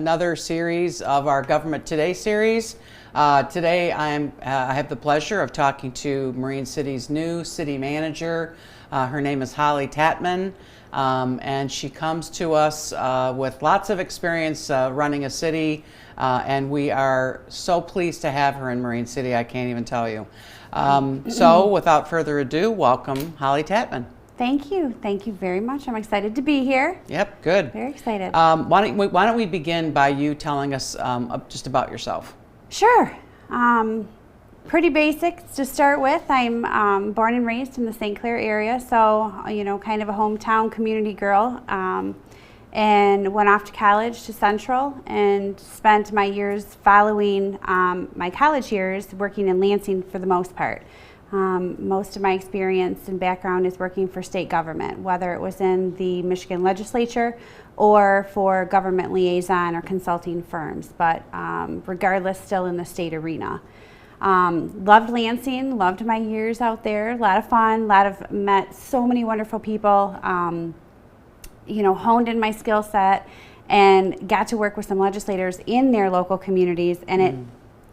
another series of our Government Today series. Today I have the pleasure of talking to Marine City's new city manager. Her name is Holly Tatman, and she comes to us with lots of experience running a city, and we are so pleased to have her in Marine City, I can't even tell you. So without further ado, welcome Holly Tatman. Thank you. Thank you very much. I'm excited to be here. Yep, good. Very excited. Why don't we begin by you telling us just about yourself? Sure. Pretty basic to start with. I'm born and raised in the St. Clair area, so kind of a hometown community girl. And went off to college to Central and spent my years following my college years working in Lansing for the most part. Most of my experience and background is working for state government, whether it was in the Michigan legislature or for government liaison or consulting firms, but regardless, still in the state arena. Loved Lansing, loved my years out there, a lot of fun, met so many wonderful people, honed in my skill set and got to work with some legislators in their local communities, and it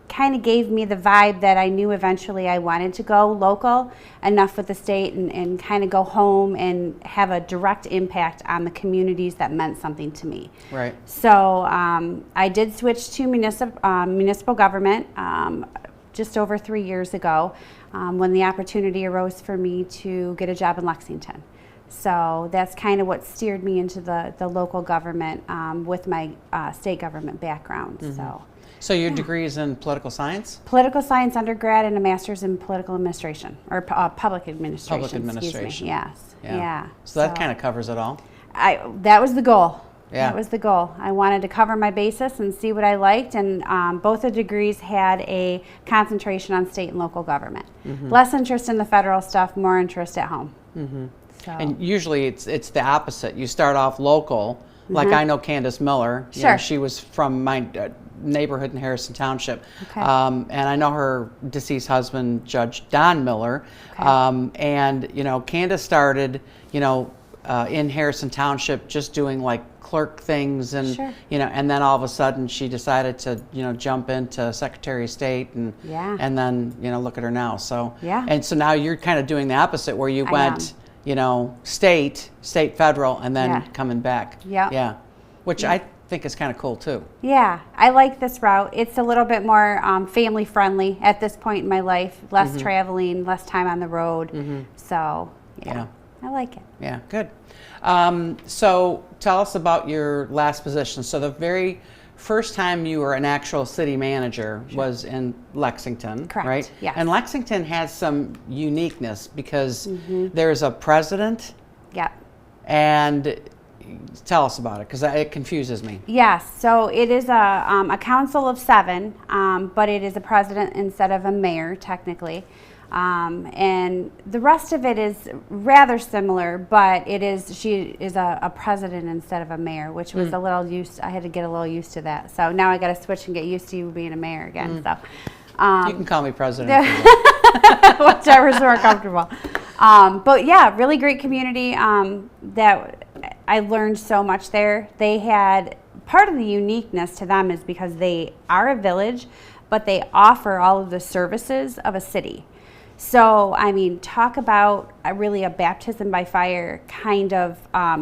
kind of gave me the vibe that I knew eventually I wanted to go local enough with the state and kind of go home and have a direct impact on the communities that meant something to me. Right. So I did switch to municipal government just over 3 years ago when the opportunity arose for me to get a job in Lexington. So that's kind of what steered me into the local government with my state government background. So your degree is in political science? Political science undergrad and a master's in political administration, or public administration. Public administration. Excuse me. Yes. Yeah. So that kind of covers it all? That was the goal. Yeah. That was the goal. I wanted to cover my basis and see what I liked, and both the degrees had a concentration on state and local government. Less interest in the federal stuff, more interest at home. So. And usually it's the opposite. You start off local, like I know Candace Miller. Sure. She was from my neighborhood in Harrison Township. Okay. And I know her deceased husband, Judge Don Miller. Okay. And Candace started, in Harrison Township just doing like clerk things, and Sure. And then all of a sudden she decided to jump into Secretary of State, and then look at her now. So and so now you're kind of doing the opposite, where you went state, federal, and then coming back. Which I think is kind of cool too. Yeah, I like this route. It's a little bit more family friendly at this point in my life. Less traveling, less time on the road. So I like it. Yeah, good. So tell us about your last position. So the very first time you were an actual city manager was in Lexington, Correct. Right? Yes. And Lexington has some uniqueness because there's a president. Yep. And tell us about it, because it confuses me. Yes. So it is a council of 7, but it is a president instead of a mayor, technically. And the rest of it is rather similar, but she is a president instead of a mayor, which was I had to get a little used to that. So now I got to switch and get used to you being a mayor again. So you can call me president. Whichever's more comfortable. But yeah, really great community that I learned so much there. They had, part of the uniqueness to them is because they are a village, but they offer all of the services of a city. So, talk about really a baptism by fire kind of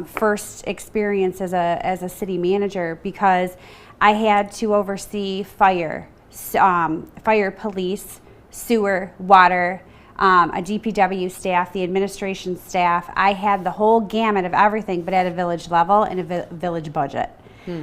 first experience as a city manager, because I had to oversee fire, police, sewer, water, a DPW staff, the administration staff. I had the whole gamut of everything, but at a village level and a village budget.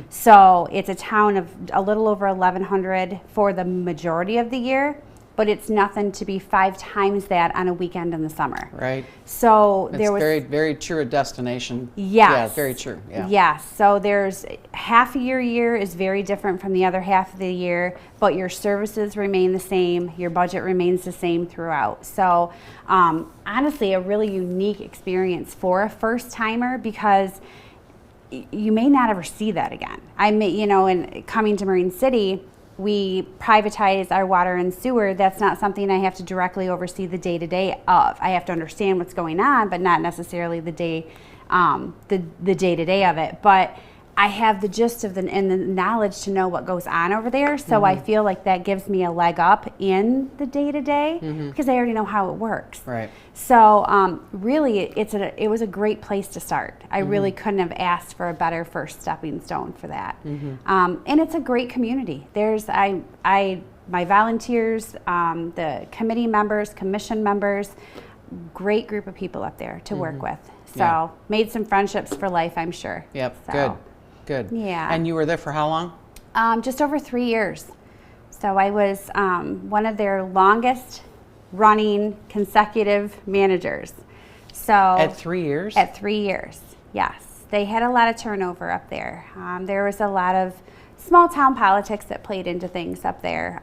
So it's a town of a little over 1,100 for the majority of the year, but it's nothing to be 5 times that on a weekend in the summer. Right. So it's there was very, very true a destination. Yes. Yeah, very true. Yeah. Yes. So there's half of your year is very different from the other half of the year, but your services remain the same. Your budget remains the same throughout. So honestly, a really unique experience for a first timer, because you may not ever see that again. And coming to Marine City, we privatize our water and sewer. That's not something I have to directly oversee the day-to-day of. I have to understand what's going on, but not necessarily the day-to-day of it. But I have the gist of and the knowledge to know what goes on over there. So I feel like that gives me a leg up in the day-to-day because I already know how it works. Right. So really, it was a great place to start. I really couldn't have asked for a better first stepping stone for that. And it's a great community. There's my volunteers, the committee members, commission members, great group of people up there to work with. So made some friendships for life, I'm sure. Yep. So, Good. Yeah. And you were there for how long? Just over 3 years. So I was one of their longest running consecutive managers. So At 3 years? At 3 years, yes. They had a lot of turnover up there. There was a lot of small town politics that played into things up there.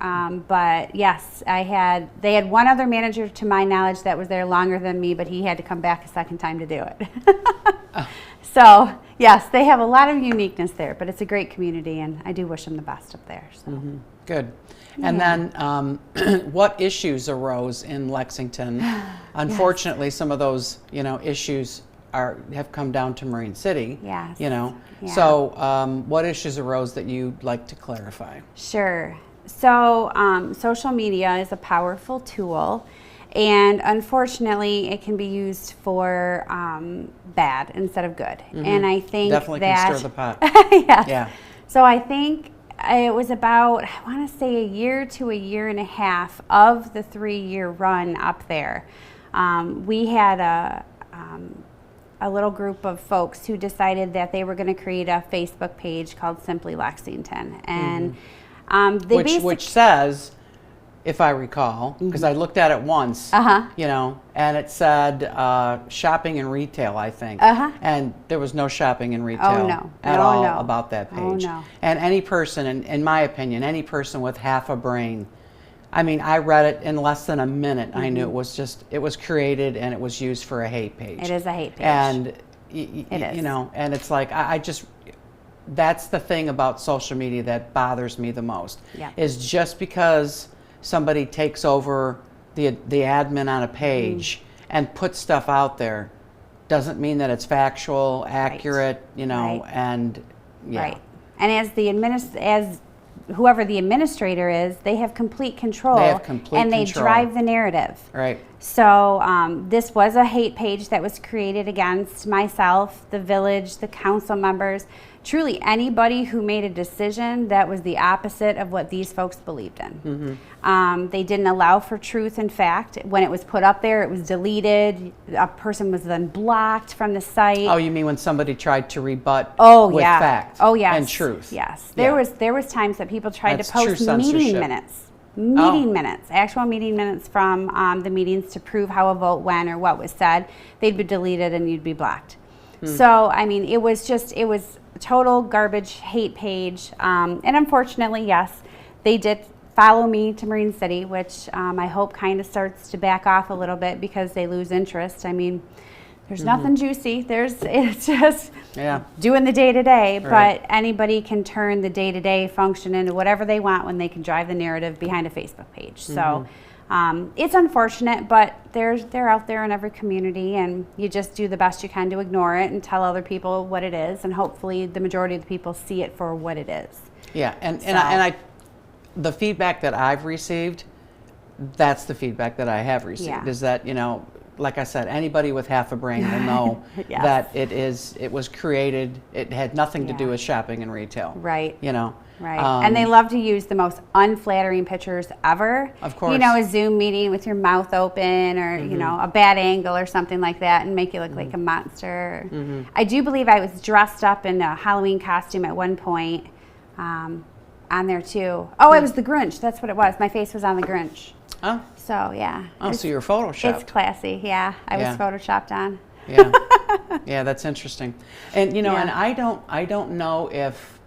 But yes, they had one other manager to my knowledge that was there longer than me, but he had to come back a second time to do it. So yes, they have a lot of uniqueness there, but it's a great community, and I do wish them the best up there. So. Good. And then what issues arose in Lexington? Unfortunately, some of those, issues have come down to Marine City. Yes. Yeah. So what issues arose that you'd like to clarify? Sure. So social media is a powerful tool, and unfortunately it can be used for bad instead of good. And I think definitely that can stir the pot. Yes. Yeah. So I think it was about, I want to say, a year to a year and a half of the 3-year run up there. We had a little group of folks who decided that they were going to create a Facebook page called Simply Lexington, and which says, if I recall, because I looked at it once, and it said shopping and retail, I think, and there was no shopping and retail at all about that page. And any person, in my opinion, any person with half a brain, I mean, I read it in less than a minute. I knew it was created and it was used for a hate page. It is a hate page. And, it is. And it's like, that's the thing about social media that bothers me the most, is just because somebody takes over the admin on a page and puts stuff out there doesn't mean that it's factual, accurate, and Right. And as whoever the administrator is, they have complete control. They drive the narrative. Right. So this was a hate page that was created against myself, the village, the council members, truly anybody who made a decision that was the opposite of what these folks believed in. They didn't allow for truth and fact. When it was put up there, it was deleted. A person was then blocked from the site. Oh, you mean when somebody tried to rebut with fact and truth? Yes. There was times that people tried to post meeting minutes. Actual meeting minutes from the meetings to prove how a vote went or what was said. They'd be deleted and you'd be blocked. So, I mean, it was a total garbage hate page. And unfortunately, yes, they did follow me to Marine City, which I hope kind of starts to back off a little bit because they lose interest. I mean, there's nothing juicy. It's just doing the day-to-day, but anybody can turn the day-to-day function into whatever they want when they can drive the narrative behind a Facebook page. So it's unfortunate, but they're out there in every community, and you just do the best you can to ignore it and tell other people what it is, and hopefully the majority of the people see it for what it is. Yeah, and the feedback that I've received, that's the feedback that I have received, is that, like I said, anybody with half a brain will know that it was created, it had nothing to do with shopping and retail. Right. Right. And they love to use the most unflattering pictures ever. Of course. A Zoom meeting with your mouth open, or, a bad angle or something like that, and make you look like a monster. I do believe I was dressed up in a Halloween costume at one point on there too. Oh, it was the Grinch. That's what it was. My face was on the Grinch. Oh. So, yeah. Oh, so you were photoshopped. It's classy. Yeah. I was photoshopped on. Yeah. Yeah, that's interesting. And, and I don't know if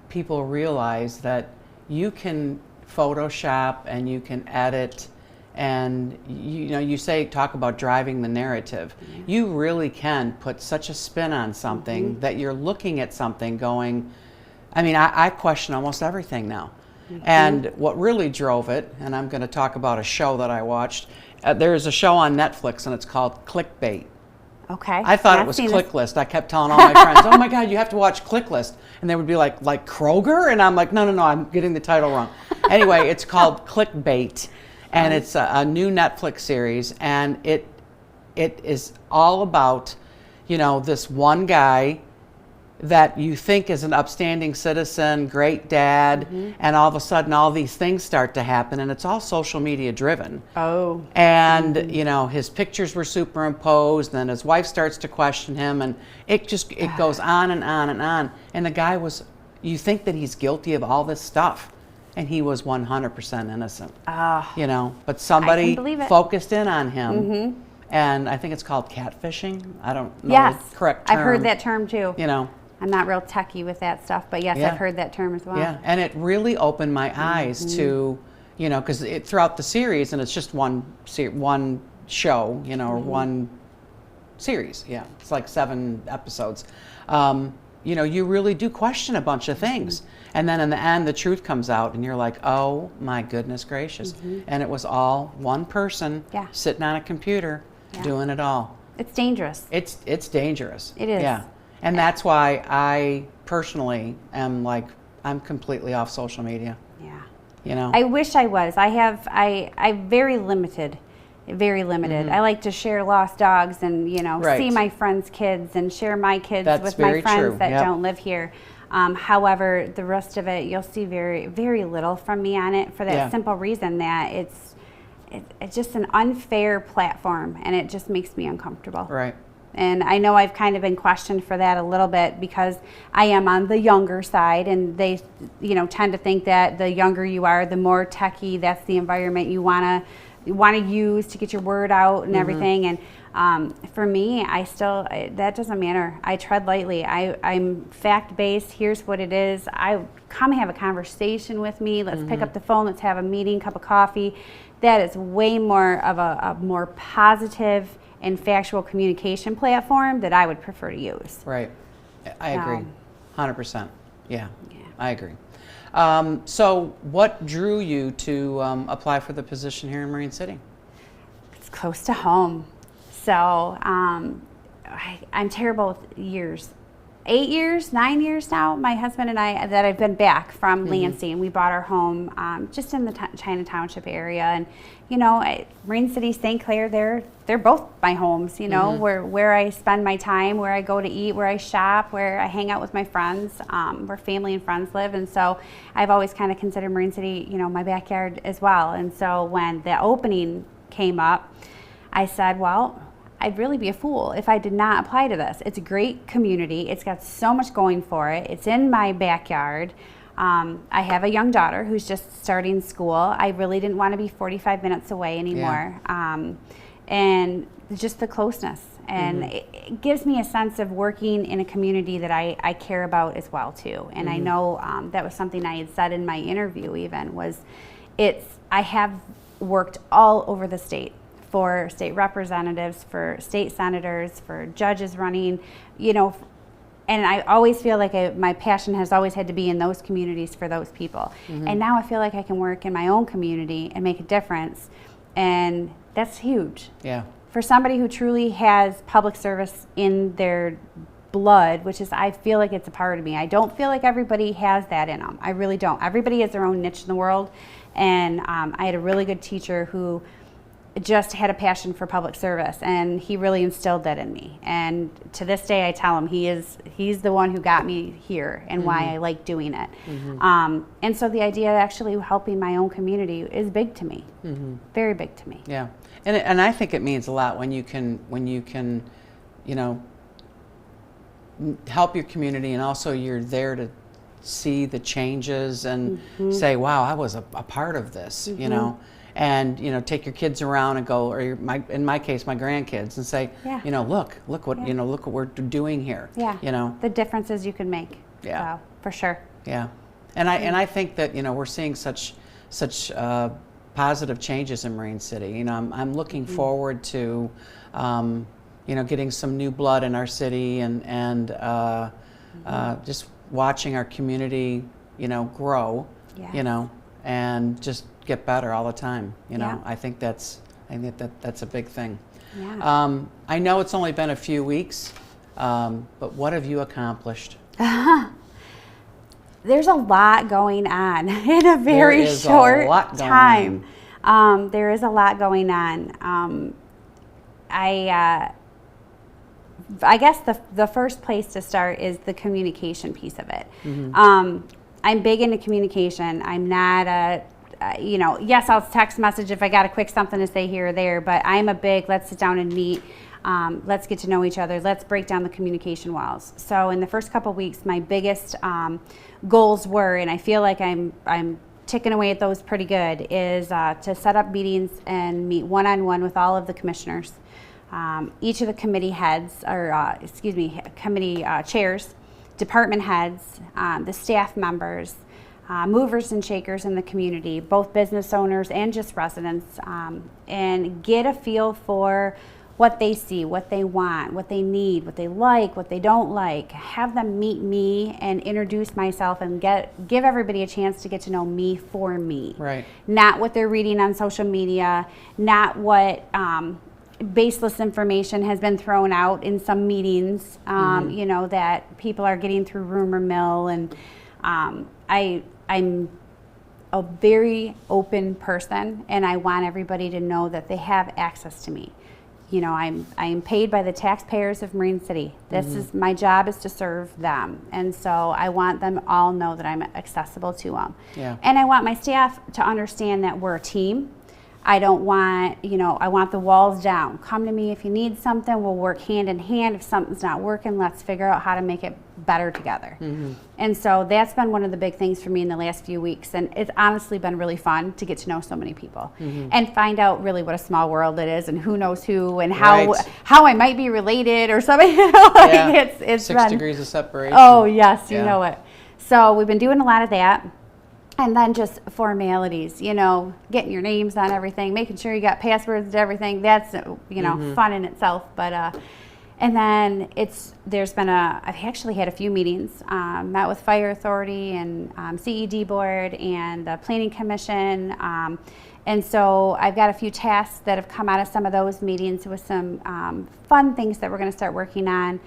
people realize that you can Photoshop and you can edit, and you talk about driving the narrative. You really can put such a spin on something that you're looking at something going, I question almost everything now. And what really drove it, and I'm going to talk about a show that I watched. There's a show on Netflix, and it's called Clickbait. Okay. I thought it was ClickList. I kept telling all my friends, "Oh my God, you have to watch ClickList," and they would be like Kroger, and I'm like, "No, I'm getting the title wrong." Anyway, it's called Clickbait, and it's a new Netflix series, and it is all about, this one guy that you think is an upstanding citizen, great dad, and all of a sudden all these things start to happen, and it's all social media driven. Oh. And his pictures were superimposed, and then his wife starts to question him, and it goes on and on and on. And the guy you think that he's guilty of all this stuff, and he was 100% innocent. But somebody focused in on him. And I think it's called catfishing. I don't know the correct term. I've heard that term too. I'm not real techie with that stuff, but yes, I've heard that term as well. Yeah, and it really opened my eyes to, because throughout the series, and it's just one show, or one series. Yeah, it's like 7 episodes. You really do question a bunch of things. And then in the end, the truth comes out, and you're like, oh my goodness gracious. And it was all one person sitting on a computer doing it all. It's dangerous. It's dangerous. It is. Yeah. And that's why I personally am I'm completely off social media. Yeah. I wish I was. I very limited. I like to share lost dogs and, see my friends' kids and share my kids with my friends that don't live here. However, the rest of it, you'll see very, very little from me on it for that simple reason that it's just an unfair platform, and it just makes me uncomfortable. Right. And I know I've kind of been questioned for that a little bit because I am on the younger side, and they, tend to think that the younger you are, the more techie, that's the environment you want to use to get your word out and everything. And for me, that doesn't matter. I tread lightly. I'm fact-based. Here's what it is. Come have a conversation with me. Let's pick up the phone. Let's have a meeting, cup of coffee. That is way more of a more positive and factual communication platform that I would prefer to use. Right. I agree. 100%. Yeah. I agree. So what drew you to apply for the position here in Marine City? It's close to home. So I'm terrible with years. 8 years, 9 years now, my husband and I, that I've been back from Lansing. We bought our home just in the China Township area. And, Marine City, St. Clair, they're both my homes, where I spend my time, where I go to eat, where I shop, where I hang out with my friends, where family and friends live. And so I've always kind of considered Marine City, my backyard as well. And so when the opening came up, I said, well, I'd really be a fool if I did not apply to this. It's a great community. It's got so much going for it. It's in my backyard. I have a young daughter who's just starting school. I really didn't want to be 45 minutes away anymore. And just the closeness. And it gives me a sense of working in a community that I care about as well, too. And I know that was something I had said in my interview even, was I have worked all over the state, for state representatives, for state senators, for judges running, and I always feel like my passion has always had to be in those communities for those people. And now I feel like I can work in my own community and make a difference, and that's huge. Yeah. For somebody who truly has public service in their blood, which is, I feel like it's a part of me. I don't feel like everybody has that in them. I really don't. Everybody has their own niche in the world, and I had a really good teacher who just had a passion for public service, and he really instilled that in me. And to this day, I tell him he's the one who got me here and why I like doing it. And so the idea of actually helping my own community is big to me, very big to me. Yeah, and I think it means a lot when you can help your community, and also you're there to see the changes and say, wow, I was a part of this, and take your kids around and go, or in my case, my grandkids, and say, look what we're doing here. The differences you can make. Yeah, so, for sure. Yeah, and I think that we're seeing such positive changes in Marine City. I'm looking forward to getting some new blood in our city, and just watching our community grow. And just get better all the time. I think that's a big thing. Yeah. I know it's only been a few weeks, but what have you accomplished? There's a lot going on in a very short time. There is a lot going on. I guess the first place to start is the communication piece of it. I'm big into communication. I'm not yes, I'll text message if I got a quick something to say here or there, but I'm a big, let's sit down and meet. Let's get to know each other. Let's break down the communication walls. So in the first couple of weeks, my biggest goals were, and I feel like I'm ticking away at those pretty good, is to set up meetings and meet one-on-one with all of the commissioners. Each of the committee heads, or committee chairs, department heads, the staff members, movers and shakers in the community, both business owners and just residents, and get a feel for what they see, what they want, what they need, what they like, what they don't like. Have them meet me and introduce myself and give everybody a chance to get to know me for me. Right. Not what they're reading on social media, not what baseless information has been thrown out in some meetings, that people are getting through rumor mill. And I'm a very open person, and I want everybody to know that they have access to me. I am paid by the taxpayers of Marine City. This is my job, is to serve them, and so I want them all know that I'm accessible to them. Yeah. And I want my staff to understand that we're a team. I don't want, I want the walls down. Come to me if you need something. We'll work hand in hand. If something's not working, let's figure out how to make it better together. And so that's been one of the big things for me in the last few weeks. And it's honestly been really fun to get to know so many people and find out really what a small world it is and who knows who and how I might be related or something. It's 6 degrees of separation. Oh, yes, you know it. So we've been doing a lot of that. And then just formalities, getting your names on everything, making sure you got passwords to everything. That's, fun in itself. But, and then I've actually had a few meetings, met with Fire Authority and CED Board and the Planning Commission. And so I've got a few tasks that have come out of some of those meetings with some fun things that we're going to start working on.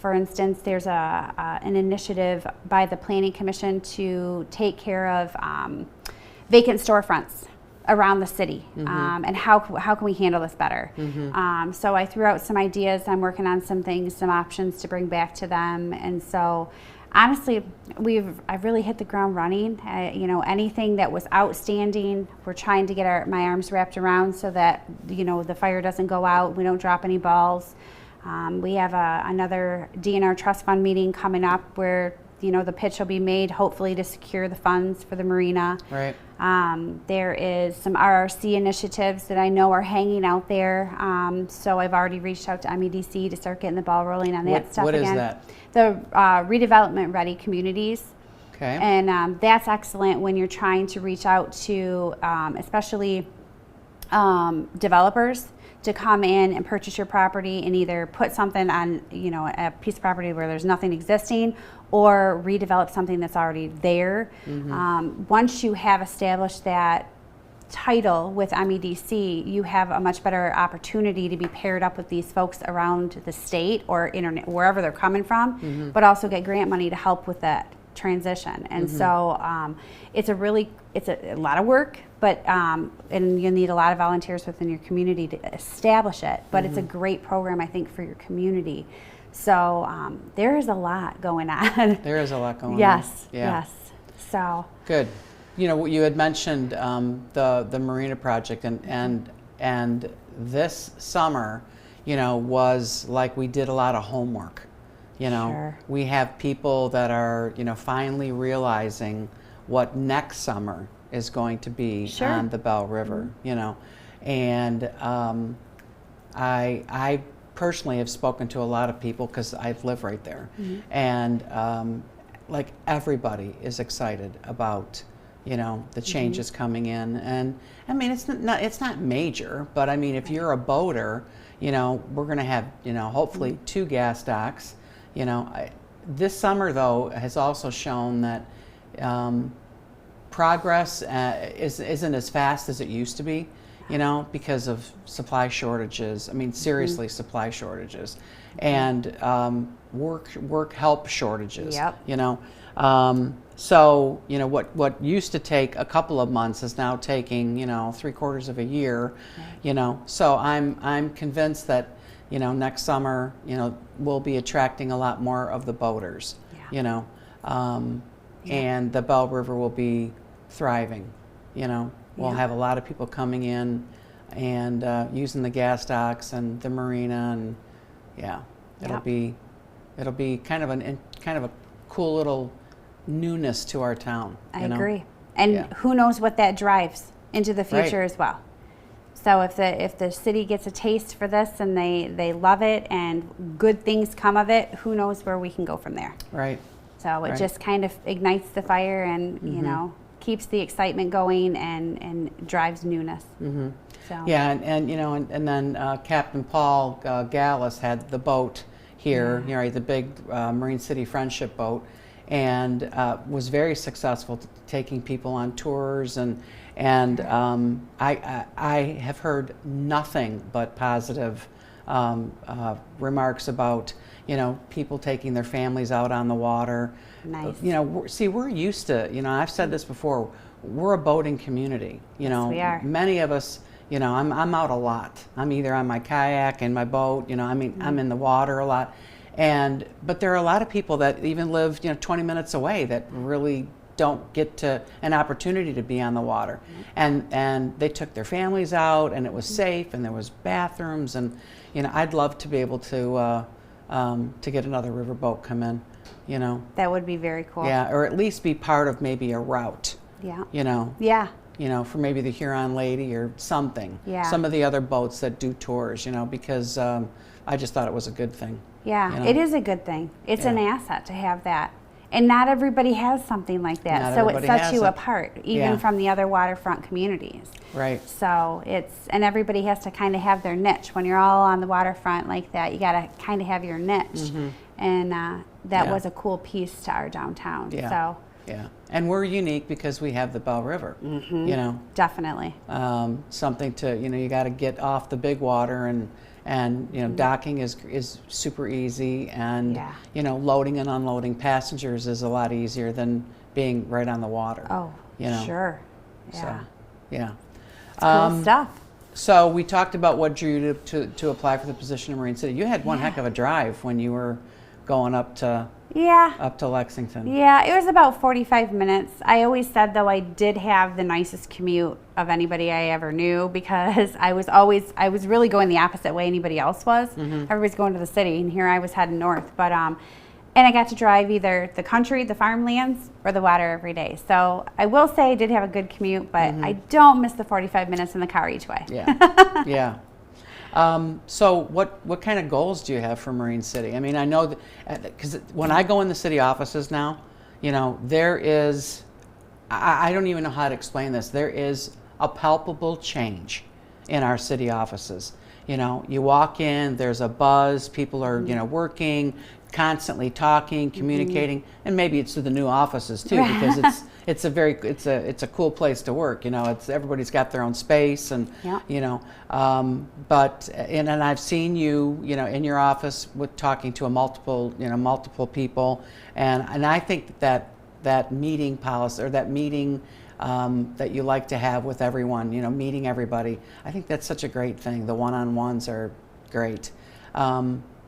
For instance, there's an initiative by the Planning Commission to take care of vacant storefronts around the city, and how can we handle this better. So I threw out some ideas. I'm working on some things, some options to bring back to them. And so honestly, I've really hit the ground running. Anything that was outstanding, we're trying to get my arms wrapped around so that the fire doesn't go out, we don't drop any balls. We have another DNR Trust Fund meeting coming up where, the pitch will be made, hopefully to secure the funds for the marina. Right. There is some RRC initiatives that I know are hanging out there. So I've already reached out to MEDC to start getting the ball rolling on that stuff again. What is that? The redevelopment ready communities. Okay. And that's excellent when you're trying to reach out to especially developers to come in and purchase your property and either put something on, a piece of property where there's nothing existing or redevelop something that's already there. Once you have established that title with MEDC, you have a much better opportunity to be paired up with these folks around the state or internet, wherever they're coming from, but also get grant money to help with that transition. And so it's a lot of work, but and you need a lot of volunteers within your community to establish it, but it's a great program, I think, for your community. So there is a lot going on. There is a lot going on. Yes. So good. You had mentioned the Marina project, and this summer, was like we did a lot of homework. Sure. We have people that are, finally realizing what next summer is going to be on the Bell River, and I personally have spoken to a lot of people because I live right there, and like everybody is excited about the changes coming in. And I mean, it's not major, but I mean, if you're a boater, we're going to have hopefully 2 gas docks. This summer though has also shown that progress isn't as fast as it used to be. you know, because of supply shortages. I mean, seriously, supply shortages, and work help shortages. Yep. You know, so you know what used to take a couple of months is now taking, you know, 3/4 of a year. You know, so I'm convinced that, you know, next summer, you know, we'll be attracting a lot more of the boaters. You know, and the Belle River will be thriving. You know, we'll have a lot of people coming in and using the gas docks and the marina, and it'll be kind of a cool little newness to our town. I agree. And who knows what that drives into the future as well. So if the city gets a taste for this and they love it and good things come of it, who knows where we can go from there. Right. So it just kind of ignites the fire and, you know, keeps the excitement going and drives newness. So. Yeah, and you know, and then Captain Paul Gallus had the boat here, you know, the big Marine City Friendship boat, and was very successful taking people on tours, and I have heard nothing but positive remarks about, you know, people taking their families out on the water. Nice. You know, see, we're used to, you know, I've said this before, we're a boating community. You know, yes, we are. Many of us, you know, I'm out a lot. I'm either on my kayak and my boat, you know, I mean, I'm in the water a lot. But there are a lot of people that even live, you know, 20 minutes away that really don't get an opportunity to be on the water. And they took their families out, and it was safe, and there was bathrooms, and, you know, I'd love to be able to get another riverboat come in, you know. That would be very cool. Yeah, or at least be part of maybe a route. Yeah. You know. Yeah. You know, for maybe the Huron Lady or something. Yeah. Some of the other boats that do tours, you know, because I just thought it was a good thing. Yeah, you know? it is a good thing. It's an asset to have that. And not everybody has something like that. Not so it everybody sets has you it. apart, even from the other waterfront communities. Right. So and everybody has to kind of have their niche. When you're all on the waterfront like that, you got to kind of have your niche. And that was a cool piece to our downtown. Yeah. So. Yeah, and we're unique because we have the Belle River. You know. Definitely. Something to, you know, you got to get off the big water, and you know, docking is super easy, and you know, loading and unloading passengers is a lot easier than being right on the water. Oh, you know. Sure. Yeah. So, yeah. It's cool stuff. So we talked about what drew you to apply for the position in Marine City. You had one heck of a drive when you were going up to Lexington. Yeah, it was about 45 minutes. I always said, though, I did have the nicest commute of anybody I ever knew, because I was really going the opposite way anybody else was. Everybody's going to the city, and here I was heading north. But and I got to drive either the country, the farmlands, or the water every day. So I will say I did have a good commute, but I don't miss the 45 minutes in the car each way. Yeah, yeah. So what kind of goals do you have for Marine City? I mean, I know that, because when I go in the city offices now, you know, there is, I don't even know how to explain this, there is a palpable change in our city offices. You know, you walk in, there's a buzz, people are, you know, working, constantly talking, communicating, and maybe it's to the new offices too, because it's a cool place to work. You know, everybody's got their own space, and you know, and I've seen you, you know, in your office with talking to multiple people, and I think that meeting policy, or that meeting that you like to have with everyone, you know, meeting everybody, I think that's such a great thing. The one-on-ones are great.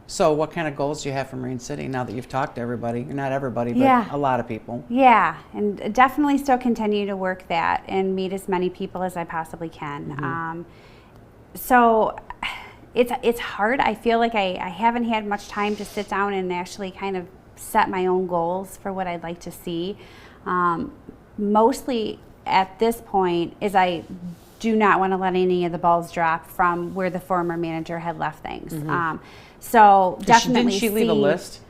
So what kind of goals do you have for Marine City now that you've talked to everybody? Not everybody, but a lot of people. Yeah, and definitely still continue to work that and meet as many people as I possibly can. So it's hard. I feel like I haven't had much time to sit down and actually kind of set my own goals for what I'd like to see. Mostly at this point is I do not want to let any of the balls drop from where the former manager had left things. So definitely. Didn't she leave a list?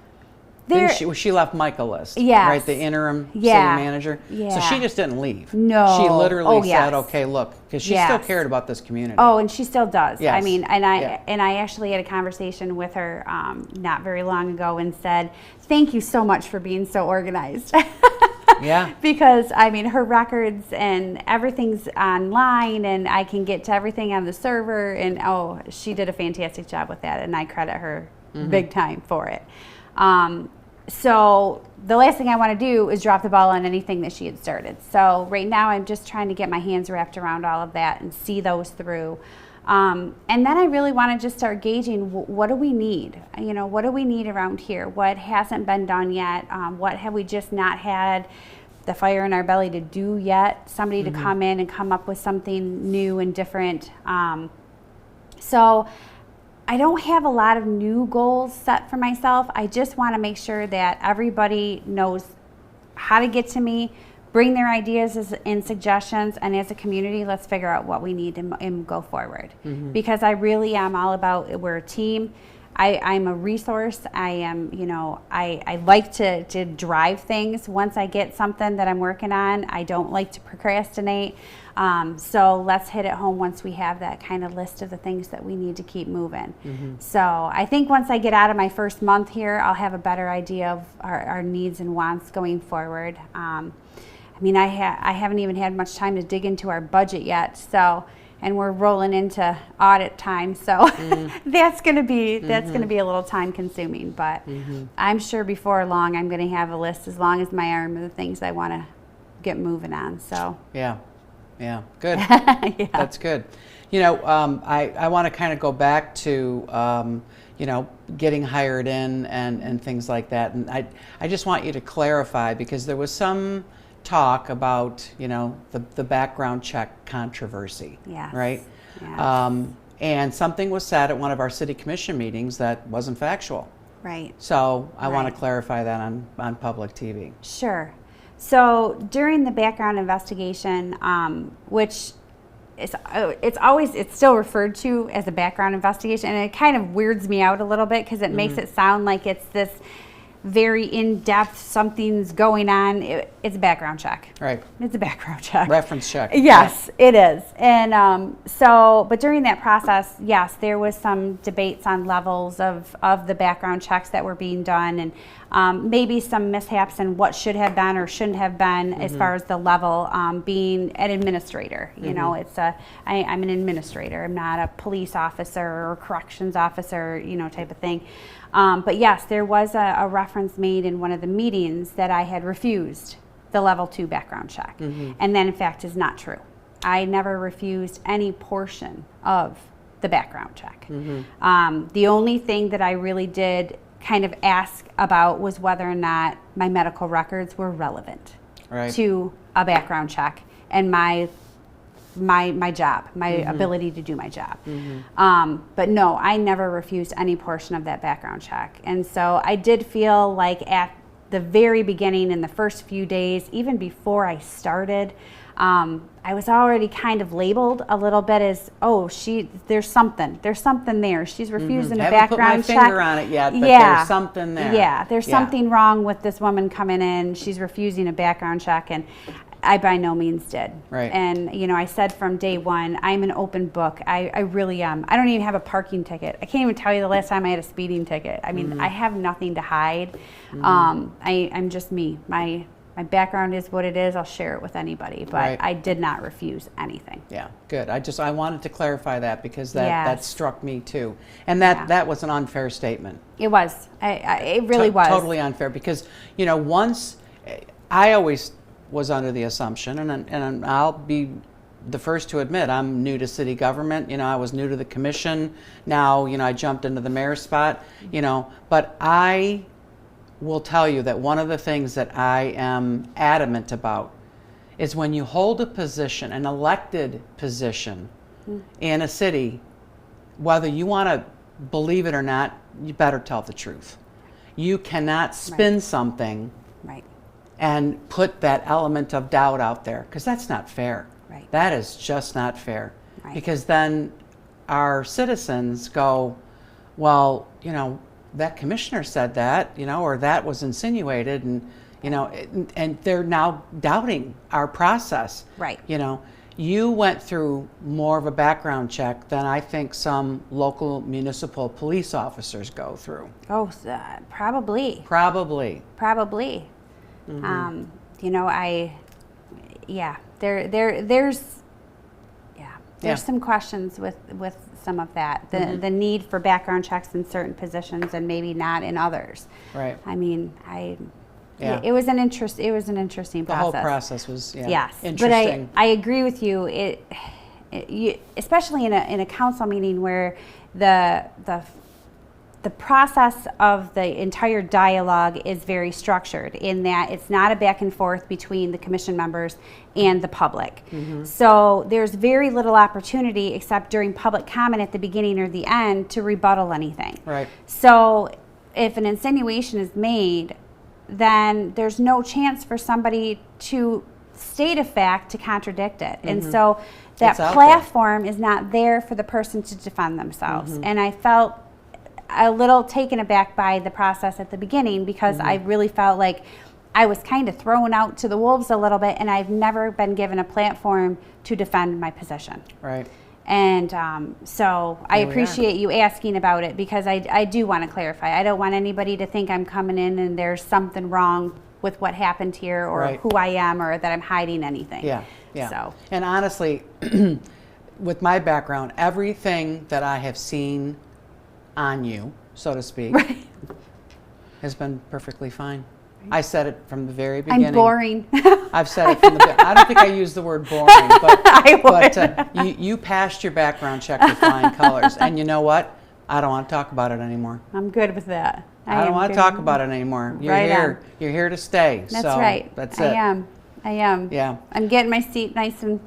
She left Mike a list. Yes. Right, the interim city manager. Yeah. So she just didn't leave. No. She literally said, "Okay, look," because she still cared about this community. Oh, and she still does. Yes. I mean, and I actually had a conversation with her not very long ago and said, "Thank you so much for being so organized." Yeah. Because I mean, her records and everything's online, and I can get to everything on the server. And oh, she did a fantastic job with that, and I credit her big time for it. So the last thing I want to do is drop the ball on anything that she had started. So right now I'm just trying to get my hands wrapped around all of that and see those through. And then I really want to just start gauging, what do we need? You know, what do we need around here? What hasn't been done yet? What have we just not had the fire in our belly to do yet? Somebody to come in and come up with something new and different. So I don't have a lot of new goals set for myself. I just want to make sure that everybody knows how to get to me, bring their ideas and suggestions, and as a community, let's figure out what we need and go forward. Because I really am all about, we're a team. I'm a resource. I am, you know, I like to drive things. Once I get something that I'm working on, I don't like to procrastinate. So let's hit it home once we have that kind of list of the things that we need to keep moving. So I think once I get out of my first month here, I'll have a better idea of our needs and wants going forward. I mean, I haven't even had much time to dig into our budget yet, so, and we're rolling into audit time, so that's going to be a little time consuming, but I'm sure before long I'm going to have a list as long as my arm of the things I want to get moving on. So yeah, good. Yeah. That's good. You know, I want to kind of go back to you know, getting hired in and things like that, and I just want you to clarify, because there was some talk about, you know, the background check controversy. Yes. Right? Yes. And something was said at one of our city commission meetings that wasn't factual. Right. So I want to Right. clarify that on public TV. Sure. So during the background investigation, which it's still referred to as a background investigation, and it kind of weirds me out a little bit because it makes it sound like it's this very in-depth, something's going on. It's a background check. Right. It's a background check. Reference check. Yes, it is. And but during that process, yes, there was some debates on levels of the background checks that were being done, and maybe some mishaps in what should have been or shouldn't have been as far as the level. Being an administrator, you know, I'm an administrator. I'm not a police officer or corrections officer, you know, type of thing. But yes, there was a reference made in one of the meetings that I had refused the level 2 background check. And that in fact is not true. I never refused any portion of the background check. The only thing that I really did kind of ask about was whether or not my medical records were relevant to a background check and my job, my ability to do my job. But no, I never refused any portion of that background check. And so I did feel like at the very beginning, in the first few days, even before I started, I was already kind of labeled a little bit as, oh, there's something there. She's refusing a background check. Haven't put my finger on it yet, but there's something there. Yeah, there's something wrong with this woman coming in. She's refusing a background check, and I by no means did. Right. And, you know, I said from day one, I'm an open book. I really am. I don't even have a parking ticket. I can't even tell you the last time I had a speeding ticket. I mean, I have nothing to hide. I'm just me. My background is what it is. I'll share it with anybody, but I did not refuse anything. Yeah, good. I wanted to clarify that, because that struck me too. And that was an unfair statement. It was. It really was. Totally unfair, because, you know, once I always was under the assumption, and I'll be the first to admit, I'm new to city government. You know, I was new to the commission. Now, you know, I jumped into the mayor's spot, you know, but I will tell you that one of the things that I am adamant about is when you hold a position, an elected position in a city, whether you want to believe it or not, you better tell the truth. You cannot spin something and put that element of doubt out there, because that's not fair. That is just not fair. Because then our citizens go, well, you know, that commissioner said that, you know, or that was insinuated, and, you know, and they're now doubting our process. You know, you went through more of a background check than I think some local municipal police officers go through. Oh, probably. Probably. you know, there's some questions with some of that. The need for background checks in certain positions and maybe not in others. Right. I mean, it was an interesting process. The whole process was interesting. But I agree with you. Especially in a council meeting where the process of the entire dialogue is very structured in that it's not a back and forth between the commission members and the public. So there's very little opportunity except during public comment at the beginning or the end to rebuttal anything. Right. So if an insinuation is made, then there's no chance for somebody to state a fact to contradict it. And so that platform is not there for the person to defend themselves. And I felt a little taken aback by the process at the beginning because I really felt like I was kind of thrown out to the wolves a little bit, and I've never been given a platform to defend my position. Right. And so I appreciate you asking about it because I do want to clarify. I don't want anybody to think I'm coming in and there's something wrong with what happened here or who I am or that I'm hiding anything. Yeah. So. And honestly, with my background, everything that I have seen on you, so to speak, has been perfectly fine. I said it from the very beginning. I'm boring. I've said it from the I don't think I used the word boring, but you passed your background check with flying colors. And you know what? I don't want to talk about it anymore. I'm good with that. I don't want to talk about it anymore. You're here. You're here to stay. That's so right. That's it. I am. Yeah. I'm getting my seat nice and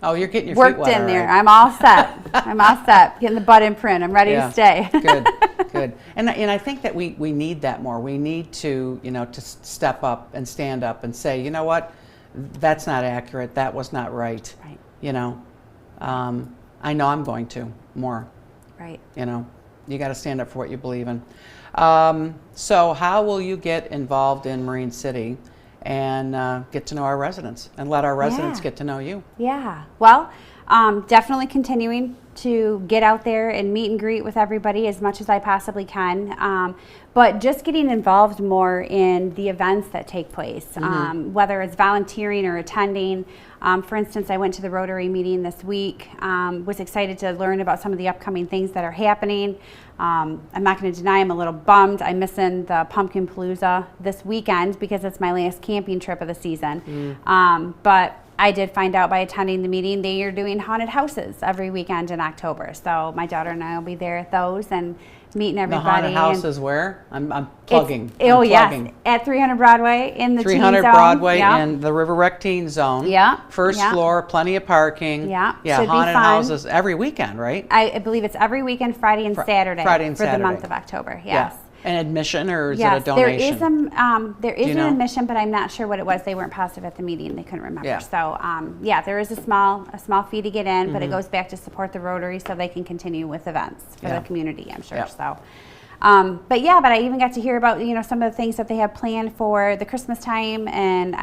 you're getting your worked feet wet, in there. right? I'm all set. I'm all set. Getting the butt imprint. I'm ready to stay. Good. And I think that we need that more. We need to, to step up and stand up and say, you know what, that's not accurate. That was not right. Right. I know I'm going to more. Right. You got to stand up for what you believe in. So how will you get involved in Marine City and get to know our residents and let our residents get to know you? Yeah. Well, definitely continuing to get out there and meet and greet with everybody as much as I possibly can. But just getting involved more in the events that take place, whether it's volunteering or attending. For instance, I went to the Rotary meeting this week, was excited to learn about some of the upcoming things that are happening. I'm not going to deny I'm a little bummed. I'm missing the Pumpkin Palooza this weekend because it's my last camping trip of the season. But I did find out by attending the meeting they are doing haunted houses every weekend in October. So my daughter and I will be there at those and meeting everybody. The haunted houses where? I'm plugging. Yes, at 300 Broadway in the 300 teen zone. Broadway in the River Rec Teen Zone. First floor, plenty of parking. Yeah, haunted houses every weekend, right? I believe it's every weekend, Friday and Saturday. For the month of October. Yes. Yeah. An admission or is it a donation? There is an admission, but I'm not sure what it was. They weren't positive at the meeting. They couldn't remember. Yeah. So there is a small fee to get in, but it goes back to support the Rotary so they can continue with events for the community, I'm sure. So. But I even got to hear about some of the things that they have planned for the Christmas time, and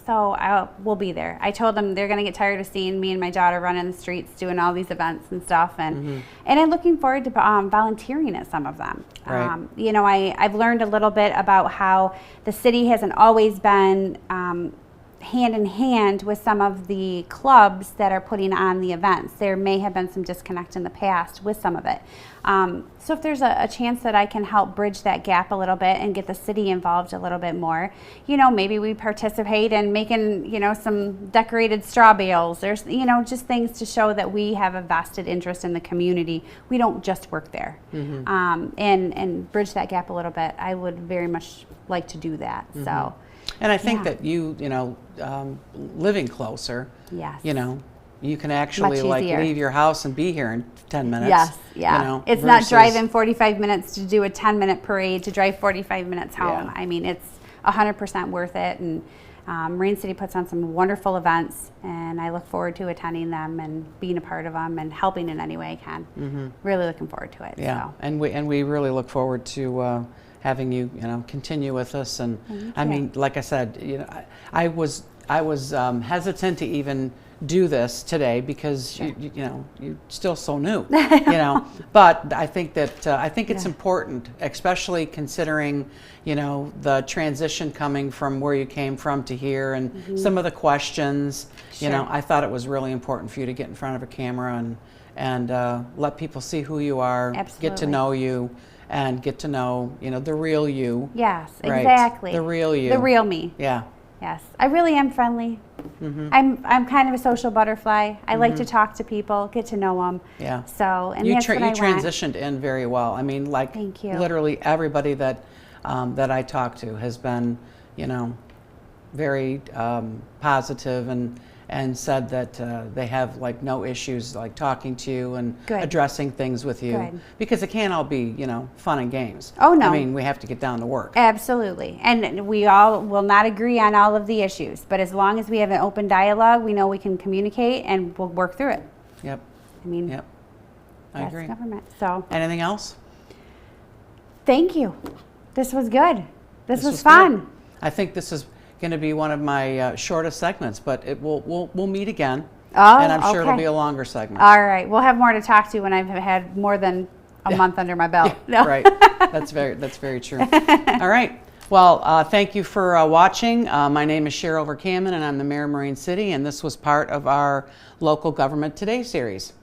so we'll be there. I told them they're going to get tired of seeing me and my daughter running the streets doing all these events and stuff, and I'm looking forward to volunteering at some of them. Right. I've learned a little bit about how the city hasn't always been hand in hand with some of the clubs that are putting on the events. There may have been some disconnect in the past with some of it. So if there's a chance that I can help bridge that gap a little bit and get the city involved a little bit more, maybe we participate in making, some decorated straw bales. There's, just things to show that we have a vested interest in the community. We don't just work there. And bridge that gap a little bit. I would very much like to do that. So. And I think that you living closer, you can actually leave your house and be here in 10 minutes. Yes, yeah. It's not driving 45 minutes to do a 10-minute parade to drive 45 minutes home. Yeah. I mean, it's 100% worth it. And Marine City puts on some wonderful events, and I look forward to attending them and being a part of them and helping in any way I can. Really looking forward to it. Yeah, so. and we really look forward to having you continue with us. And I mean, like I said, I was hesitant to even do this today because you know, you're still so new, you know. But I think that I think it's important, especially considering, you know, the transition coming from where you came from to here, and some of the questions. You know, I thought it was really important for you to get in front of a camera and let people see who you are, get to know you, and get to know, you know, the real you. Yes, right? exactly. The real you. The real me. Yeah. Yes, I really am friendly. I'm kind of a social butterfly. I like to talk to people, get to know them. Yeah. So, and you that's what I want. transitioned in very well. I mean, like, Thank you. literally everybody that that I talk to has been, you know, very positive and said that they have like no issues like talking to you and addressing things with you, because it can't all be, you know, fun and games. Oh no. I mean, we have to get down to work. Absolutely. And we all will not agree on all of the issues, but as long as we have an open dialogue, we know we can communicate and we'll work through it. Yep. I mean, yep. I that's agree. government. So, anything else? Thank you. This was good. This was fun. fun. I think this is going to be one of my shortest segments, but we'll meet again. Oh, and I'm sure it'll okay. be a longer segment. All right. We'll have more to talk to when I've had more than a month under my belt. Yeah, right. That's very true. All right. Well, thank you for watching. My name is Mayor Vercammen, and I'm the Mayor of Marine City, and this was part of our Local Government Today series.